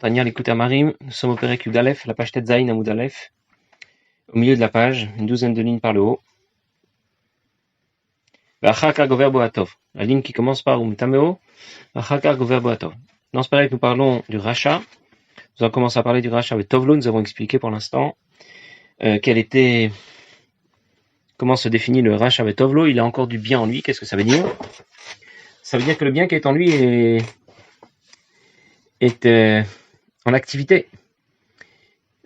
Tania l'écoute à Marim, nous sommes au Perek Yud Aleph, la page Tet Zayin Amoud Aleph, au milieu de la page, une douzaine de lignes par le haut. V'achakar gover bo atov, la ligne qui commence par Umtameo, v'achakar gover bo atov. Dans ce Perek, nous parlons du rachat. Nous avons commencé à parler du rachat avec Tovlo, nous avons expliqué pour l'instant comment se définit le rachat avec Tovlo. Il a encore du bien en lui, qu'est-ce que ça veut dire? Ça veut dire que le bien qui est en lui est en activité.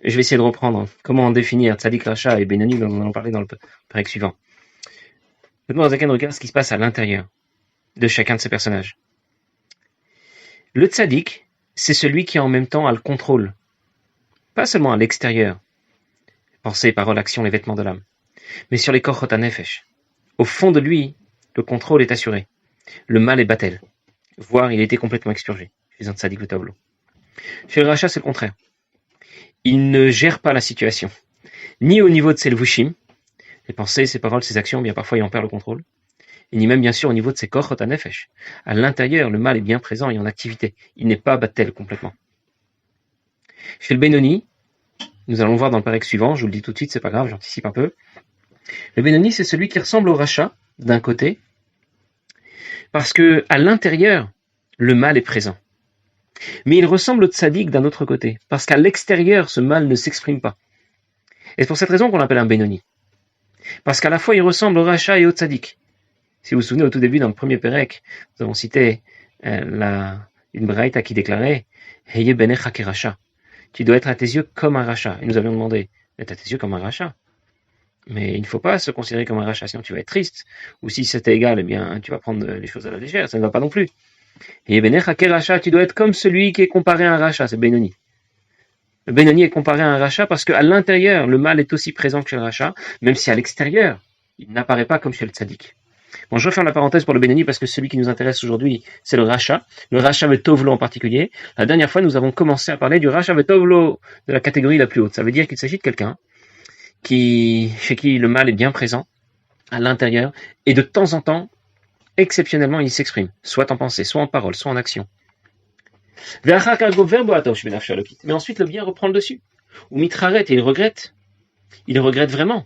Je vais essayer de reprendre comment définir Tzadik, Racha et Benoni, dont nous allons parler dans le Perek suivant. Maintenant, Zaken regarde ce qui se passe à l'intérieur de chacun de ces personnages. Le Tzadik, c'est celui qui en même temps a le contrôle, pas seulement à l'extérieur, pensée, parole, action, les vêtements de l'âme, mais sur les Kochot HaNefesh. Au fond de lui, le contrôle est assuré. Le mal est battel, voire il a été complètement expurgé. Chez un Tzadik le tableau. Chez le Racha, c'est le contraire. Il ne gère pas la situation, ni au niveau de ses levushim, ses pensées, ses paroles, ses actions, bien parfois il en perd le contrôle, et ni même bien sûr au niveau de ses kochot hanefesh. À l'intérieur, le mal est bien présent et en activité. Il n'est pas battel complètement. Chez le Benoni, nous allons voir dans le Perek suivant, je vous le dis tout de suite, c'est pas grave, j'anticipe un peu. Le Benoni, c'est celui qui ressemble au Racha, d'un côté, parce que à l'intérieur, le mal est présent. Mais il ressemble au Tzadik d'un autre côté, parce qu'à l'extérieur, ce mal ne s'exprime pas. Et c'est pour cette raison qu'on l'appelle un Benoni. Parce qu'à la fois, il ressemble au Racha et au Tzadik. Si vous vous souvenez, au tout début, dans le premier Perek, nous avons cité une Braïta qui déclarait « Heye benecha keracha » tu dois être à tes yeux comme un Racha. Et nous avions demandé « Être à tes yeux comme un Racha ». Mais il ne faut pas se considérer comme un Racha, sinon tu vas être triste. Ou si c'était égal, eh bien, tu vas prendre les choses à la légère, ça ne va pas non plus. Et Benecha Keracha, tu dois être comme celui qui est comparé à un rachat, c'est Benoni. Le Benoni est comparé à un rachat parce qu'à l'intérieur, le mal est aussi présent que chez le rachat, même si à l'extérieur, il n'apparaît pas comme chez le tzaddik. Bon, je referme la parenthèse pour le Benoni parce que celui qui nous intéresse aujourd'hui, c'est le rachat Vetovlo en particulier. La dernière fois, nous avons commencé à parler du rachat Vetovlo de la catégorie la plus haute. Ça veut dire qu'il s'agit de quelqu'un chez qui le mal est bien présent à l'intérieur et de temps en temps, exceptionnellement, il s'exprime, soit en pensée, soit en parole, soit en action. Mais ensuite, le bien reprend le dessus. Ou mitraret, et il regrette vraiment.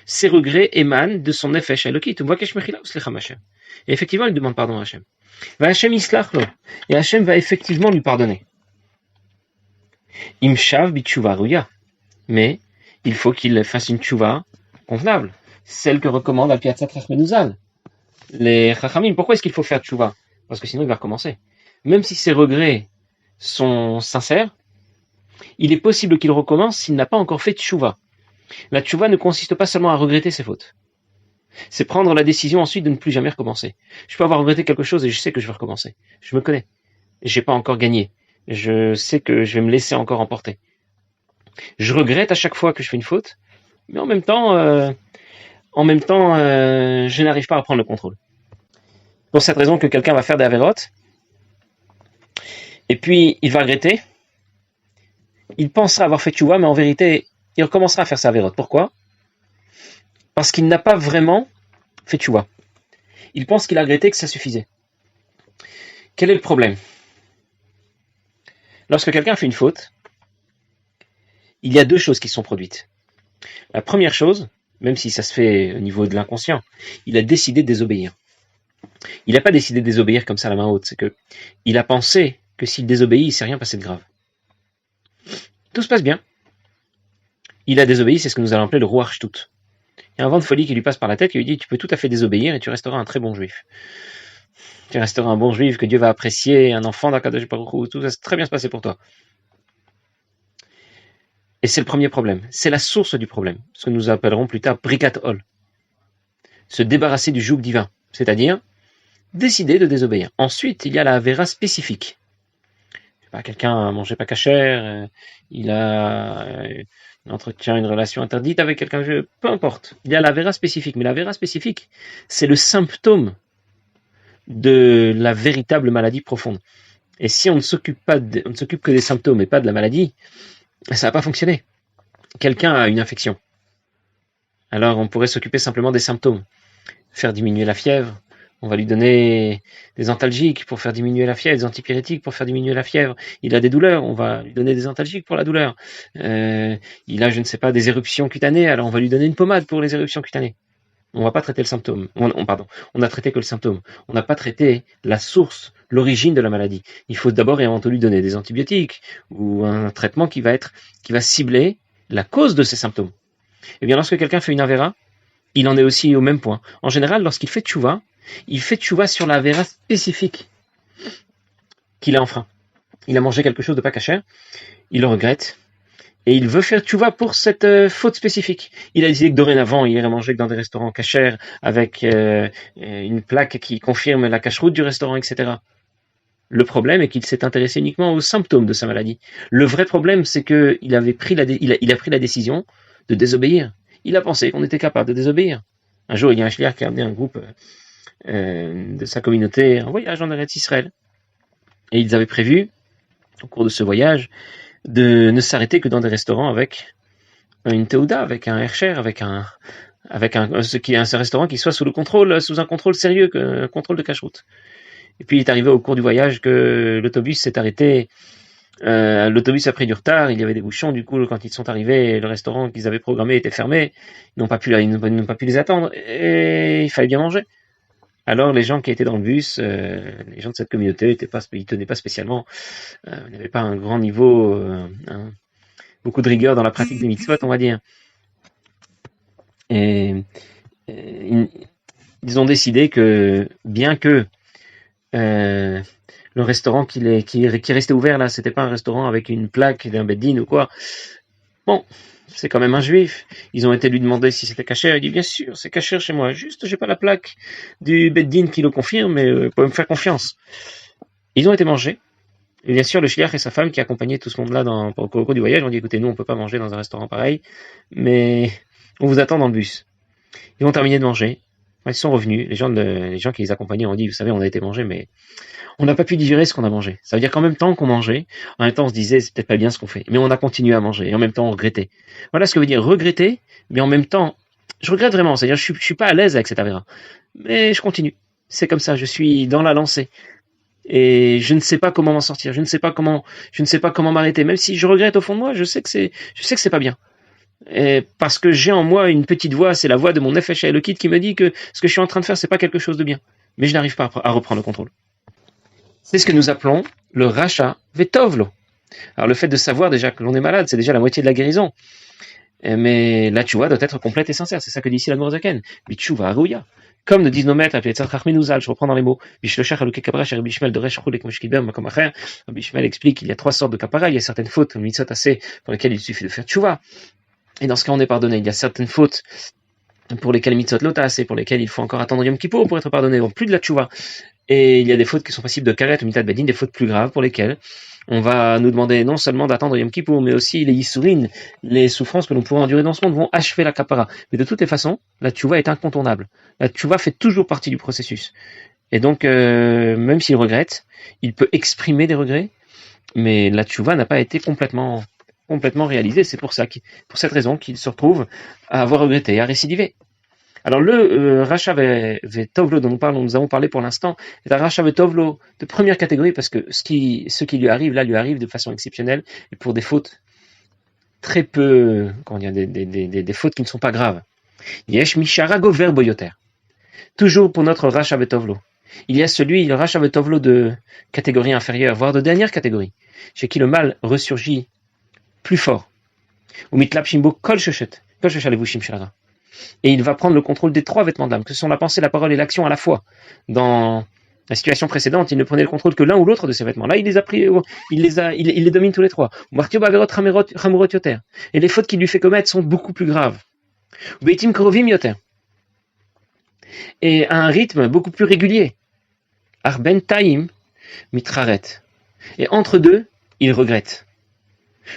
Ses regrets émanent de son nefesh elokit. Et effectivement, il demande pardon à Hachem. Et Hachem va effectivement lui pardonner. Imshav bitshuva ruya. Mais il faut qu'il fasse une tchouva convenable, celle que recommande Al Piatzat Rachmenuzal. Les Chachamim, pourquoi est-ce qu'il faut faire tchouva? Parce que sinon il va recommencer. Même si ses regrets sont sincères, il est possible qu'il recommence s'il n'a pas encore fait tchouva. La tchouva ne consiste pas seulement à regretter ses fautes. C'est prendre la décision ensuite de ne plus jamais recommencer. Je peux avoir regretté quelque chose et je sais que je vais recommencer. Je me connais. J'ai pas encore gagné. Je sais que je vais me laisser encore emporter. Je regrette à chaque fois que je fais une faute, mais en même temps, je n'arrive pas à prendre le contrôle. Pour cette raison que quelqu'un va faire des avérotes, et puis il va regretter, il pensera avoir fait tchouva, mais en vérité, il recommencera à faire sa avérote. Pourquoi? Parce qu'il n'a pas vraiment fait tchouva. Il pense qu'il a regretté, que ça suffisait. Quel est le problème? Lorsque quelqu'un fait une faute, il y a deux choses qui sont produites. La première chose, même si ça se fait au niveau de l'inconscient, il a décidé de désobéir. Il n'a pas décidé de désobéir comme ça à la main haute, c'est que il a pensé que s'il désobéit, il ne s'est rien passé de grave. Tout se passe bien. Il a désobéi, c'est ce que nous allons appeler le Ruach Shtut. Il y a un vent de folie qui lui passe par la tête, qui lui dit, tu peux tout à fait désobéir et tu resteras un très bon juif. Tu resteras un bon juif que Dieu va apprécier, un enfant d'Akadosh Baruch Hu, tout ça va très bien se passer pour toi. Et c'est le premier problème. C'est la source du problème. Ce que nous appellerons plus tard Brikat Hol. Se débarrasser du joug divin. C'est-à-dire, décider de désobéir. Ensuite, il y a la Avera spécifique. Quelqu'un mangeait pas cachère, il entretient une relation interdite avec quelqu'un, peu importe. Il y a la Avera spécifique. Mais la Avera spécifique, c'est le symptôme de la véritable maladie profonde. Et si on ne s'occupe que des symptômes et pas de la maladie, ça va pas fonctionner. Quelqu'un a une infection. Alors on pourrait s'occuper simplement des symptômes. Faire diminuer la fièvre, On va lui donner des antalgiques pour faire diminuer la fièvre, des antipyrétiques pour faire diminuer la fièvre. Il a des douleurs, on va lui donner des antalgiques pour la douleur. Il a, je ne sais pas, des éruptions cutanées, alors on va lui donner une pommade pour les éruptions cutanées. On va pas traiter le symptôme. On a traité que le symptôme. On n'a pas traité la source, l'origine de la maladie. Il faut d'abord et avant tout lui donner des antibiotiques ou un traitement qui va cibler la cause de ces symptômes. Eh bien, lorsque quelqu'un fait une avéra, il en est aussi au même point. En général, lorsqu'il fait tchouva, il fait tchouva sur la avéra spécifique qu'il a enfreint. Il a mangé quelque chose de pas cachère, il le regrette, et il veut faire tchouva pour cette faute spécifique. Il a décidé que dorénavant, il irait manger que dans des restaurants cachers avec une plaque qui confirme la cacheroute du restaurant, etc. Le problème est qu'il s'est intéressé uniquement aux symptômes de sa maladie. Le vrai problème, c'est qu'il avait pris il a pris la décision de désobéir. Il a pensé qu'on était capable de désobéir. Un jour, il y a un shliach qui a amené un groupe de sa communauté en voyage en Eretz Israël. Et ils avaient prévu, au cours de ce voyage, de ne s'arrêter que dans des restaurants avec une teuda, avec un hercher, avec un restaurant qui soit sous un contrôle sérieux, un contrôle de cacheroute. Et puis il est arrivé au cours du voyage que l'autobus s'est arrêté. L'autobus a pris du retard, il y avait des bouchons, du coup quand ils sont arrivés, le restaurant qu'ils avaient programmé était fermé, ils n'ont pas pu les attendre, et il fallait bien manger. Alors les gens qui étaient dans le bus, les gens de cette communauté, ils tenaient pas spécialement, ils n'avaient pas un grand niveau, beaucoup de rigueur dans la pratique des mitzvot, on va dire. Et ils ont décidé que, bien que le restaurant qui restait ouvert là, c'était pas un restaurant avec une plaque d'un beddin ou quoi. Bon, c'est quand même un juif. Ils ont été lui demander si c'était cachère. Il dit bien sûr, c'est cachère chez moi. Juste, j'ai pas la plaque du beddin qui le confirme, mais vous pouvez me faire confiance. Ils ont été mangés. Et bien sûr, le shliach et sa femme qui accompagnaient tout ce monde-là au cours du voyage ont dit écoutez, nous on peut pas manger dans un restaurant pareil, mais on vous attend dans le bus. Ils ont terminé de manger. Ils sont revenus. Les gens qui les accompagnaient ont dit vous savez, on a été manger, mais on n'a pas pu digérer ce qu'on a mangé. Ça veut dire qu'en même temps qu'on mangeait, en même temps on se disait c'est peut-être pas bien ce qu'on fait, mais on a continué à manger et en même temps on regrettait. Voilà ce que veut dire regretter, mais en même temps, je regrette vraiment, c'est-à-dire je suis pas à l'aise avec cette avéra, mais je continue. C'est comme ça, je suis dans la lancée et je ne sais pas comment m'en sortir, je ne sais pas comment m'arrêter, même si je regrette au fond de moi, je sais que c'est pas bien. Et parce que j'ai en moi une petite voix, c'est la voix de mon nefesh Elokit qui me dit que ce que je suis en train de faire c'est pas quelque chose de bien, mais je n'arrive pas à reprendre le contrôle. C'est ce que nous appelons le racha vetovlo. Alors le fait de savoir déjà que l'on est malade, c'est déjà la moitié de la guérison. Mais la tchouva doit être complète et sincère. C'est ça que dit ici la Nourazaken. Bitchouva arouya. Comme nous disent nos maîtres, je reprends dans les mots. Bishmel explique qu'il y a 3 sortes de kapara. Il y a certaines fautes, mitzvot assez, pour lesquelles il suffit de faire tchouva. Et dans ce cas, on est pardonné. Il y a certaines fautes pour lesquelles mitzvot lota assez, pour lesquelles il faut encore attendre Yom Kippour pour être pardonné. Donc plus de la tchouva. Et il y a des fautes qui sont passibles de karet ou mitat bedin, des fautes plus graves pour lesquelles on va nous demander non seulement d'attendre Yom Kippour, mais aussi les yissourines, les souffrances que l'on pourra endurer dans ce monde vont achever la kapara. Mais de toutes les façons, la tchouva est incontournable. La tchouva fait toujours partie du processus. Et donc, même s'il regrette, il peut exprimer des regrets, mais la tchouva n'a pas été complètement réalisée. C'est pour cette raison qu'il se retrouve à avoir regretté, à récidiver. Alors le Racha Vetovlo dont nous avons parlé pour l'instant est un Racha Vetovlo de première catégorie parce que ce qui lui arrive là lui arrive de façon exceptionnelle et pour des fautes très peu, des fautes qui ne sont pas graves. Yesh Misharago Verboyoter. Toujours pour notre Racha Vetovlo. Il y a le Racha Vetovlo de catégorie inférieure, voire de dernière catégorie, chez qui le mal ressurgit plus fort. Ou Mitlap Shimbo Kol Sheshet Levushim Shara. Et il va prendre le contrôle des 3 vêtements de l'âme, que ce sont la pensée, la parole et l'action à la fois. Dans la situation précédente, il ne prenait le contrôle que l'un ou l'autre de ces vêtements. Là, il les a pris, il les domine tous les 3. Et les fautes qu'il lui fait commettre sont beaucoup plus graves. Et à un rythme beaucoup plus régulier. Arben Taim Mitraret. Et entre deux, il regrette.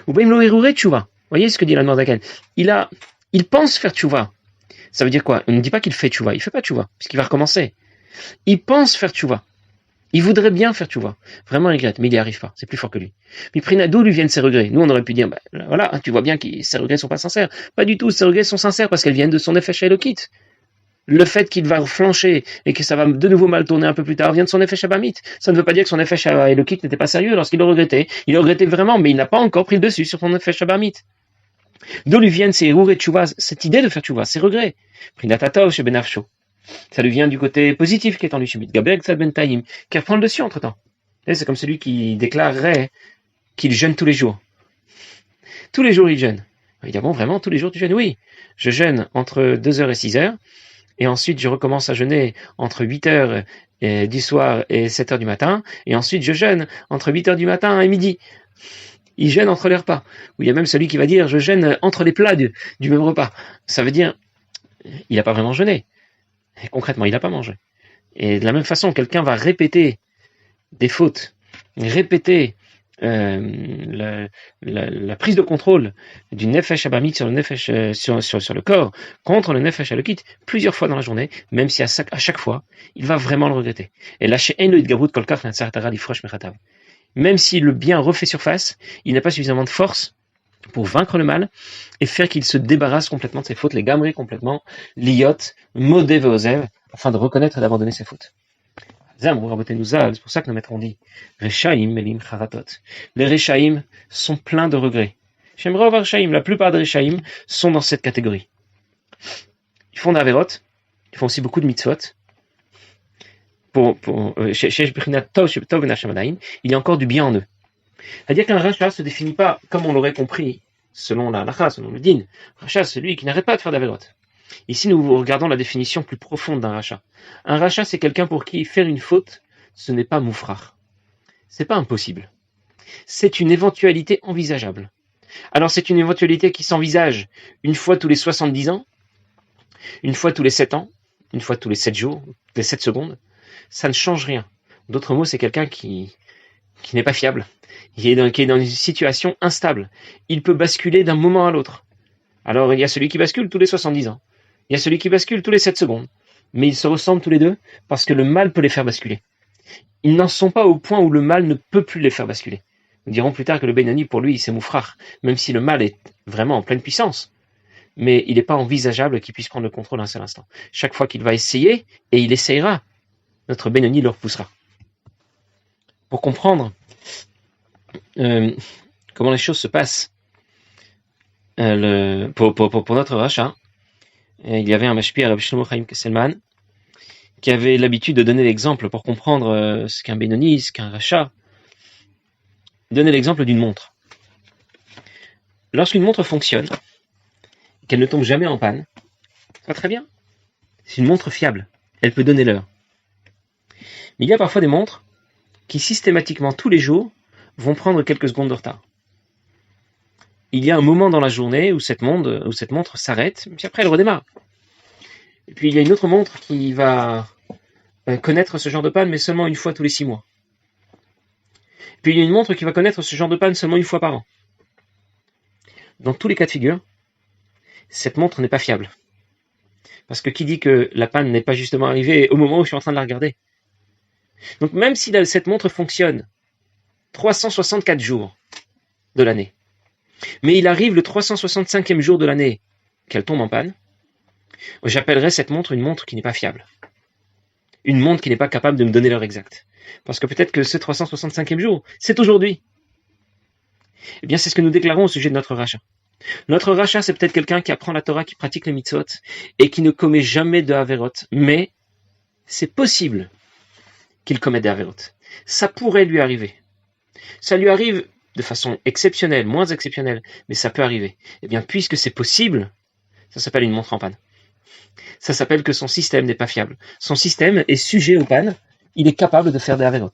Vous voyez ce que dit la Nourazaken. Il pense faire tchouva. Ça veut dire quoi? On ne dit pas qu'il fait tchouva. Il fait pas tchouva, puisqu'il va recommencer. Il pense faire tchouva. Il voudrait bien faire tchouva. Vraiment, il regrette, mais il n'y arrive pas. C'est plus fort que lui. Mais d'où lui viennent ses regrets? Nous, on aurait pu dire, voilà, tu vois bien que ses regrets sont pas sincères. Pas du tout, ses regrets sont sincères parce qu'elles viennent de son nefesh Elokit. Le fait qu'il va flancher et que ça va de nouveau mal tourner un peu plus tard vient de son effet Shabamit. Ça ne veut pas dire que son effet Elokit n'était pas sérieux lorsqu'il le regrettait. Il le regrettait vraiment, mais il n'a pas encore pris le dessus sur son effet Shabamit. D'où lui viennent ces Rour et Tchouva, cette idée de faire Tchouva, ces regrets. Prinatatov chez Benafsho. Ça lui vient du côté positif qui est en lui chez Gabriel Tzad Ben Taïm, qui reprend le dessus entre temps. C'est comme celui qui déclarerait qu'il jeûne tous les jours. Tous les jours il jeûne. Il dit bon, vraiment, tous les jours tu jeûnes? Oui. Je jeûne entre 2h et 6h. Et ensuite, je recommence à jeûner entre 8h du soir et 7h du matin. Et ensuite, je jeûne entre 8h du matin et midi. Il jeûne entre les repas. Ou il y a même celui qui va dire, je jeûne entre les plats du même repas. Ça veut dire, il n'a pas vraiment jeûné. Et concrètement, il n'a pas mangé. Et de la même façon, quelqu'un va répéter des fautes, répéter la prise de contrôle du nefesh abamit sur le nefesh sur le corps contre le nefesh alokit plusieurs fois dans la journée, même si à chaque fois il va vraiment le regretter. Et lâcher en le idgavut kolkach l'ensartara d'ifrosh mechatav. Même si le bien refait surface, il n'a pas suffisamment de force pour vaincre le mal et faire qu'il se débarrasse complètement de ses fautes, les gamrer complètement, liot, modé veozev, afin de reconnaître et d'abandonner ses fautes. C'est pour ça que nos maîtres ont dit Rechaim melim charatot. Les Rechaim sont pleins de regrets. J'aimerais voir Rechaim. La plupart des Rechaim sont dans cette catégorie. Ils font d'Averot, ils font aussi beaucoup de mitzvot. Il y a encore du bien en eux. C'est-à-dire qu'un Racha se définit pas, comme on l'aurait compris, selon la Lacha, selon le Din. Racha, c'est celui qui n'arrête pas de faire d'Averot. Ici, nous regardons la définition plus profonde d'un rachat. Un rachat, c'est quelqu'un pour qui faire une faute, ce n'est pas moufrar. C'est pas impossible. C'est une éventualité envisageable. Alors, c'est une éventualité qui s'envisage une fois tous les 70 ans, une fois tous les 7 ans, une fois tous les 7 jours, les 7 secondes. Ça ne change rien. D'autres mots, c'est quelqu'un qui n'est pas fiable, qui est dans une situation instable. Il peut basculer d'un moment à l'autre. Alors, il y a celui qui bascule tous les 70 ans. Il y a celui qui bascule tous les 7 secondes. Mais ils se ressemblent tous les deux parce que le mal peut les faire basculer. Ils n'en sont pas au point où le mal ne peut plus les faire basculer. Nous dirons plus tard que le Benoni, pour lui, c'est moufrar, même si le mal est vraiment en pleine puissance. Mais il n'est pas envisageable qu'il puisse prendre le contrôle un seul instant. Chaque fois qu'il va essayer, et il essayera, notre Benoni le repoussera. Pour comprendre comment les choses se passent pour notre rachat, il y avait un mashpia, Rabbi Shlomo Chaim Kesselman, qui avait l'habitude de donner l'exemple pour comprendre ce qu'un Benoni, ce qu'un rachat. Donner l'exemple d'une montre. Lorsqu'une montre fonctionne, qu'elle ne tombe jamais en panne, ça va très bien. C'est une montre fiable. Elle peut donner l'heure. Mais il y a parfois des montres qui systématiquement, tous les jours, vont prendre quelques secondes de retard. Il y a un moment dans la journée où cette montre s'arrête, puis après elle redémarre. Et puis il y a une autre montre qui va connaître ce genre de panne, mais seulement une fois tous les 6 mois. Et puis il y a une montre qui va connaître ce genre de panne seulement une fois par an. Dans tous les cas de figure, cette montre n'est pas fiable. Parce que qui dit que la panne n'est pas justement arrivée au moment où je suis en train de la regarder? Donc même si cette montre fonctionne 364 jours de l'année, mais il arrive le 365e jour de l'année qu'elle tombe en panne, j'appellerais cette montre une montre qui n'est pas fiable. Une montre qui n'est pas capable de me donner l'heure exacte. Parce que peut-être que ce 365e jour, c'est aujourd'hui. Eh bien, c'est ce que nous déclarons au sujet de notre rachat. Notre rachat, c'est peut-être quelqu'un qui apprend la Torah, qui pratique les mitzvot, et qui ne commet jamais de averot. Mais c'est possible qu'il commette des averot. Ça pourrait lui arriver. Ça lui arrive de façon exceptionnelle, moins exceptionnelle, mais ça peut arriver. Eh bien, puisque c'est possible, ça s'appelle une montre en panne. Ça s'appelle que son système n'est pas fiable. Son système est sujet aux pannes, il est capable de faire des averot.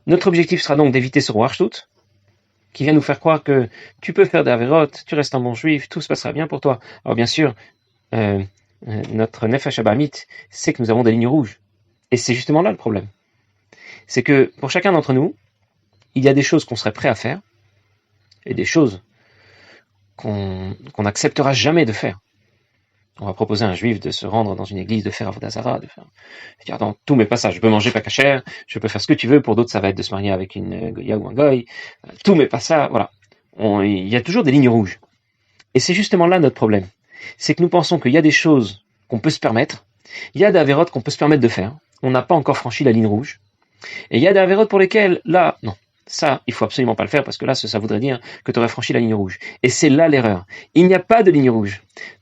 Notre objectif sera donc d'éviter ce roachtout, qui vient nous faire croire que tu peux faire des averot, tu restes un bon juif, tout se passera bien pour toi. Alors bien sûr, notre nefesh abamit sait que nous avons des lignes rouges. Et c'est justement là le problème. C'est que pour chacun d'entre nous, il y a des choses qu'on serait prêt à faire et des choses qu'on n'acceptera jamais de faire. On va proposer à un juif de se rendre dans une église, de faire avodah zara, de dire dans tous mes passages, je peux manger pas kasher, je peux faire ce que tu veux, pour d'autres ça va être de se marier avec une goya ou un goy, tous mes passages, voilà. Il y a toujours des lignes rouges. Et c'est justement là notre problème. C'est que nous pensons qu'il y a des choses qu'on peut se permettre, il y a des avérotes qu'on peut se permettre de faire. On n'a pas encore franchi la ligne rouge. Et il y a des avérotes pour lesquelles, là, non, ça, il faut absolument pas le faire parce que là, ça voudrait dire que tu aurais franchi la ligne rouge. Et c'est là l'erreur. Il n'y a pas de ligne rouge.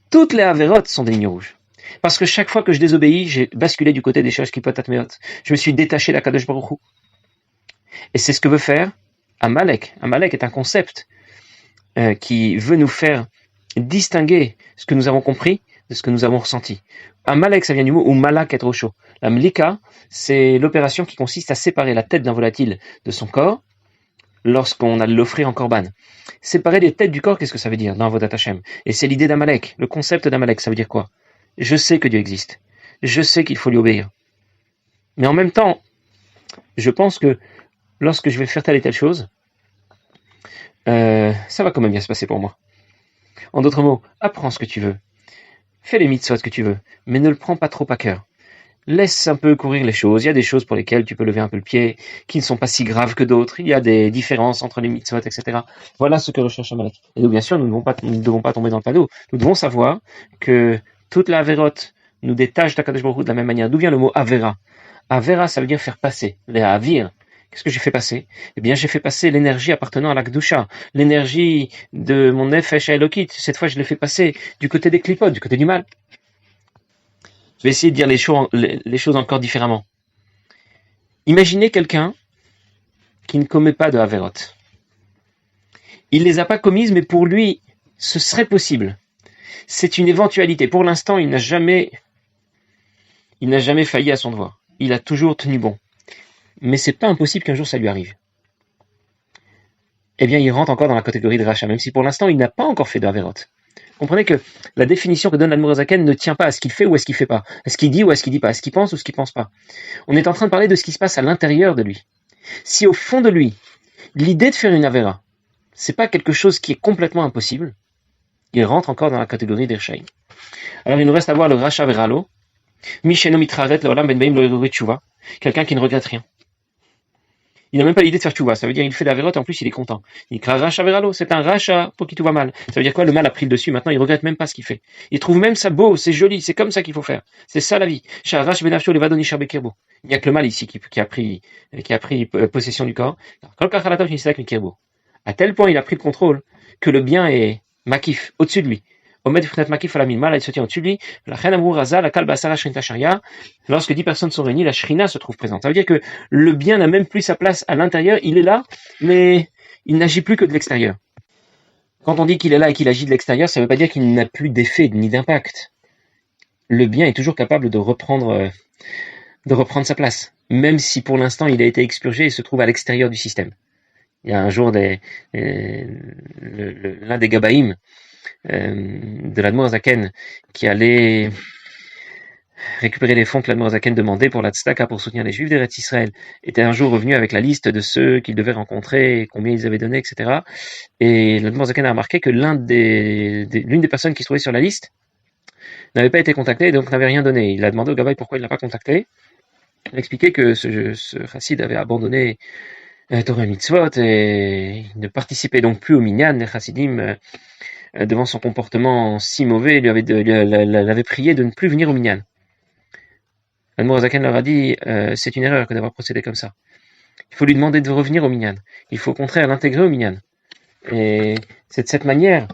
Toutes les avérotes sont des lignes rouges. Parce que chaque fois que je désobéis, j'ai basculé du côté des Shalosh Klipot Atmeot. Je me suis détaché d'Akadosh Baruch Hu. Et c'est ce que veut faire Amalek. Amalek est un concept qui veut nous faire distinguer ce que nous avons compris de ce que nous avons ressenti. Amalek, ça vient du mot ou malak être au chaud. La mlika, c'est l'opération qui consiste à séparer la tête d'un volatile de son corps lorsqu'on a l'offrir en korban. Séparer les têtes du corps, qu'est-ce que ça veut dire dans Avodat Hashem? Et c'est l'idée d'Amalek. Le concept d'Amalek, ça veut dire quoi? Je sais que Dieu existe. Je sais qu'il faut lui obéir. Mais en même temps, je pense que lorsque je vais faire telle et telle chose, ça va quand même bien se passer pour moi. En d'autres mots, apprends ce que tu veux. Fais les mitzvot que tu veux, mais ne le prends pas trop à cœur. Laisse un peu courir les choses. Il y a des choses pour lesquelles tu peux lever un peu le pied, qui ne sont pas si graves que d'autres. Il y a des différences entre les mitzvot, etc. Voilà ce que recherche Amalek. Et nous, bien sûr, nous ne devons pas tomber dans le panneau. Nous devons savoir que toute la avérote nous détache d'Akadosh Baruch Hu de la même manière. D'où vient le mot avera? Avera, ça veut dire faire passer. Les avir. Qu'est-ce que j'ai fait passer? Eh bien, j'ai fait passer l'énergie appartenant à la Kedusha, l'énergie de mon Nefesh Elokit. Cette fois, je l'ai fait passer du côté des Klipot, du côté du mal. Je vais essayer de dire les choses encore différemment. Imaginez quelqu'un qui ne commet pas de Averot. Il les a pas commises, mais pour lui, ce serait possible. C'est une éventualité. Pour l'instant, il n'a jamais failli à son devoir. Il a toujours tenu bon. Mais c'est pas impossible qu'un jour ça lui arrive. Eh bien, il rentre encore dans la catégorie de rachat, même si pour l'instant, il n'a pas encore fait de Averot. Comprenez que la définition que donne l'Admour Zaken ne tient pas à ce qu'il fait ou à ce qu'il fait pas, à ce qu'il dit ou à ce qu'il dit pas, à ce qu'il pense ou ce qu'il pense pas. On est en train de parler de ce qui se passe à l'intérieur de lui. Si au fond de lui, l'idée de faire une Avera, c'est pas quelque chose qui est complètement impossible, il rentre encore dans la catégorie des Rechaïm. Alors il nous reste à voir le Racha Veralo, Misheno Mitraret Leolam Ben Baim Lo Tshuva, quelqu'un qui ne regrette rien. Il n'a même pas l'idée de faire tchouva. Ça veut dire qu'il fait la vérote et en plus il est content. Il craint racha veralo. C'est un racha pour qui tout va mal. Ça veut dire quoi? Le mal a pris le dessus. Maintenant il regrette même pas ce qu'il fait. Il trouve même ça beau, c'est joli, c'est comme ça qu'il faut faire. C'est ça la vie. Il n'y a que le mal ici qui a pris possession du corps. À tel point il a pris le contrôle que le bien est makif, au-dessus de lui. Mal se tient au-dessus de lui. Lorsque 10 personnes sont réunies, la shrina se trouve présente. Ça veut dire que le bien n'a même plus sa place à l'intérieur, il est là, mais il n'agit plus que de l'extérieur. Quand on dit qu'il est là et qu'il agit de l'extérieur, ça ne veut pas dire qu'il n'a plus d'effet ni d'impact. Le bien est toujours capable de reprendre sa place, même si pour l'instant il a été expurgé et se trouve à l'extérieur du système. Il y a un jour l'un des Gabaïm de l'Admour Zaken qui allait récupérer les fonds que l'Admour Zaken demandait pour la tzedaka pour soutenir les Juifs d'Eretz Israël, était un jour revenu avec la liste de ceux qu'il devait rencontrer, combien ils avaient donné, etc. Et l'Admour Zaken a remarqué que l'une des personnes qui se trouvait sur la liste n'avait pas été contactée et donc n'avait rien donné. Il a demandé au Gabaï pourquoi il l'a pas contacté. Il a expliqué que ce chassid avait abandonné Torah Mitzvot et il ne participait donc plus au minyan. Les chassidim devant son comportement si mauvais, l'avait prié de ne plus venir au minyan. L'Admour Zaken leur a dit c'est une erreur que d'avoir procédé comme ça. Il faut lui demander de revenir au minyan. Il faut au contraire l'intégrer au minyan. Et c'est de cette manière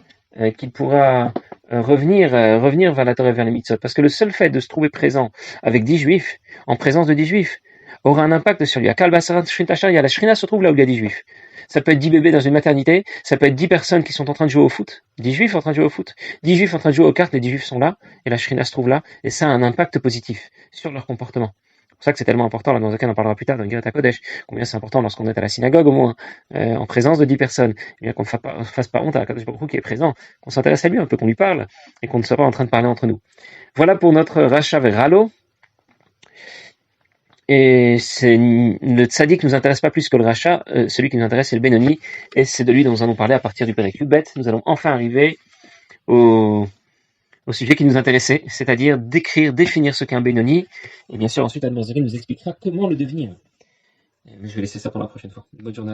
qu'il pourra revenir vers la Torah et vers les mitzvot. Parce que le seul fait de se trouver présent avec 10 juifs, en présence de 10 juifs, aura un impact sur lui. À Kalbasarat Shrintachar, la Shrina se trouve là où il y a 10 juifs. Ça peut être 10 bébés dans une maternité, ça peut être 10 personnes qui sont en train de jouer au foot, 10 juifs en train de jouer au foot, 10 juifs en train de jouer aux cartes, les 10 juifs sont là, et la Shrina se trouve là, et ça a un impact positif sur leur comportement. C'est pour ça que c'est tellement important, là dans lequel on en parlera plus tard dans Geret HaKodesh, combien c'est important lorsqu'on est à la synagogue au moins, en présence de 10 personnes, et bien qu'on ne fasse pas honte à Kadosh Baruch Hu qui est présent, qu'on s'intéresse à lui un peu, qu'on lui parle, et qu'on ne soit pas en train de parler entre nous. Voilà pour notre Racha Veralo. Et le tzaddik nous intéresse pas plus que le rachat, celui qui nous intéresse c'est le Benoni, et c'est de lui dont nous allons parler à partir du Pérek Yubet. Nous allons enfin arriver au sujet qui nous intéressait, c'est-à-dire définir ce qu'est un Benoni, et bien sûr ensuite Admour Zaken nous expliquera comment le devenir. Je vais laisser ça pour la prochaine fois. Bonne journée.